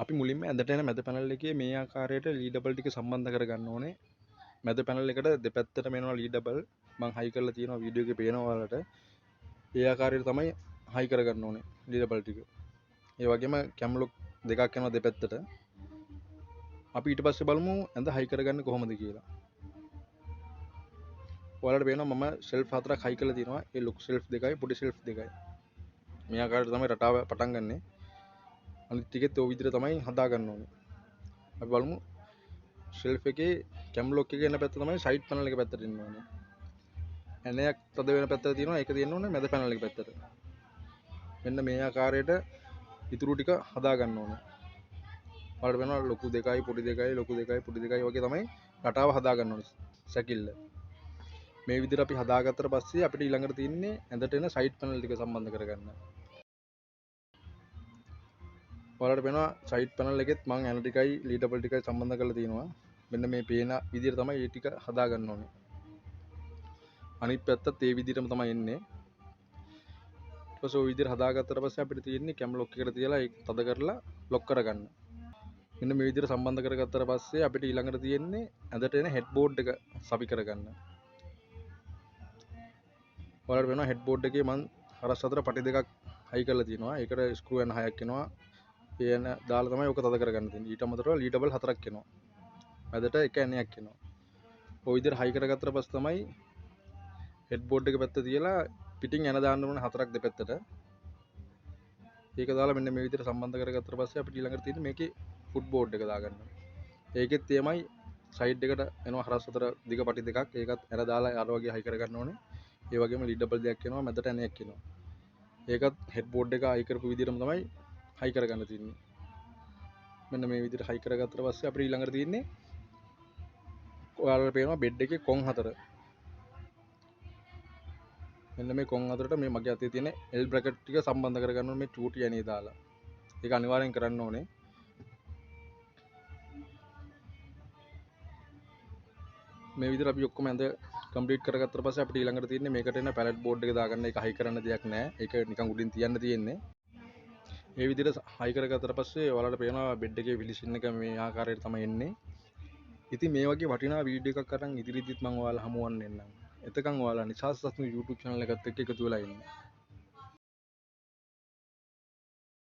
අපි මුලින්ම ඇඳට එන මැද පැනල් එකේ මේ ආකාරයට ලීඩබල් ටික සම්බන්ධ කරගන්න ඕනේ. මැද පැනල් එකට දෙපැත්තටම එනවා ලීඩබල්. මම හයි කරලා තියෙනවා වීඩියෝ එකේ පේනවා ඔයාලට. ඒ ආකාරයට තමයි හයි කරගන්න ඕනේ ලීඩබල් ටික. ඒ වගේම කැම් ලොක් දෙකක් යනවා දෙපැත්තට. අපි ඊට පස්සේ බලමු ඇඳ හයි කරගන්නේ කොහොමද කියලා. ඔයාලට පේනවා මම ෂෙල්ෆ් හතරක් හයි කරලා තියෙනවා. ඒ ලොකු ෂෙල්ෆ් දෙකයි පොඩි ෂෙල්ෆ් දෙකයි. මේ ආකාරයට තමයි රටාව පටන් ගන්නෙ. අනිත් ටිකෙත් ඔය විදිහට තමයි හදා ගන්න ඕනේ. අපි බලමු ෂෙල්ෆ් එකේ කැම් ලොක් එකේ එන පැත්ත තමයි සයිඩ් පැනල් එක පැත්තට එන්න ඕනේ. ඇණයක් තද වෙන පැත්තට තියෙනවා ඒක තියෙන්න ඕනේ මැද පැනල් එක පැත්තට. මෙන්න මේ ආකාරයට ඉතුරු ටික හදා ගන්න ඕනේ. ඔයාලට වෙනවා ලොකු දෙකයි පොඩි දෙකයි ලොකු දෙකයි පොඩි දෙකයි වගේ තමයි රටාව හදා ගන්න ඕනේ සැකිල්ල. මේ විදිහට අපි හදාගත්තට පස්සේ අපිට ඊළඟට තියෙන්නේ ඇඳට එන සයිඩ් පැනල් ටික සම්බන්ධ කරගන්න. ඔයාලට වෙනවා සයිඩ් පැනල් එකෙත් මම ඇන ටිකයි ලීඩබල් ටිකයි සම්බන්ධ කරලා තියෙනවා. මෙන්න මේ පේන විදිහට තමයි මේ ටික හදා ගන්න ඕනේ. අනිත් පැත්තත් ඒ විදිහටම තමයි එන්නේ. ඊට පස්සේ ඔය විදිහට හදාගත්තට පස්සේ අපිට තියෙන්නේ කැම් ලොක් එකට තියලා ඒක තද කරලා ලොක් කරගන්න. මෙන්න මේ විදිහට සම්බන්ධ කරගත්තට පස්සේ අපිට ඊළඟට තියෙන්නේ ඇඳට එන හෙඩ් බෝඩ් එක සවි කරගන්න. ඔයාලට වෙනවා හෙඩ් බෝඩ් එකේ මම හරස් අතර පටි දෙකක් හයි කරලා තියෙනවා. ඒකට ස්ක්‍රූ යන 6ක් එනවා. ඒ යන දාලා තමයි ඔක තද කරගන්න තියෙන්නේ. ඊට අමතරව ලීඩබල් 4ක් එනවා. මැදට එක ඇණයක් එනවා. ඔය විදිහට හයි කරගත්තට පස්සේ තමයි හෙඩ් බෝඩ් එක පැත්ත තියලා පිටින් ඇන දාන්න ඕනේ 4ක් දෙපැත්තට. ඒක දාලා මෙන්න මේ විදිහට සම්බන්ධ කරගත්තට පස්සේ අපිට ඊළඟට තියෙන්නේ මේකේ ෆුට් බෝඩ් එක දාගන්න. ඒකෙත් එමයයි සයිඩ් එකට එනවා හරස් අතර දිග පටි දෙකක්. ඒකත් ඇන දාලා අර වගේ හයි කරගන්න ඕනේ. ඒ වගේම ලීඩබල් දෙකක් එනවා මැදට ඇණයක් එනවා. ඒකත් හෙඩ් බෝඩ් එක හයි කරපු විදිහටම තමයි හයි කරගන්න තියෙන්නේ. මෙන්න මේ විදිහට හයි කරගත්තට පස්සේ අපිට ඊළඟට තියෙන්නේ ඔයාලට පේනවා බෙඩ් එකේ කොන් හතර. මෙන්න මේ කොන් හතරට මේ මගේ අතේ තියෙන L බ්‍රැකට් ටික සම්බන්ධ කරගන්න ඕනේ මේ චූටි ඇනේ දාලා. ඒක අනිවාර්යෙන් කරන්න ඕනේ. මේ විදිහට අපි ඔක්කොම ඇඳ කම්ප්ලීට් කරගත්තට පස්සේ අපිට ඊළඟට තියෙන්නේ මේකට එන පැලට් බෝඩ් එක දාගන්න. ඒක හයි කරන්න දෙයක් නැහැ. ඒක නිකන් උඩින් තියන්න තියෙන්නේ. මේ විදිහට හයි කරගත්තට පස්සේ ඔයාලට පේනවා බෙඩ් එකේ ෆිනිෂින් එක මේ ආකාරයට තමයි එන්නේ. ඉතින් මේ වගේ වටිනා වීඩියෝ එකක් අරන් ඉදිරියේදීත් මම ඔයාලා හමුවන්න එන්නම්. එතකන් ඔයාලා නිසාස් සත්තු YouTube channel එකත් එක්ක එකතු වෙලා ඉන්න.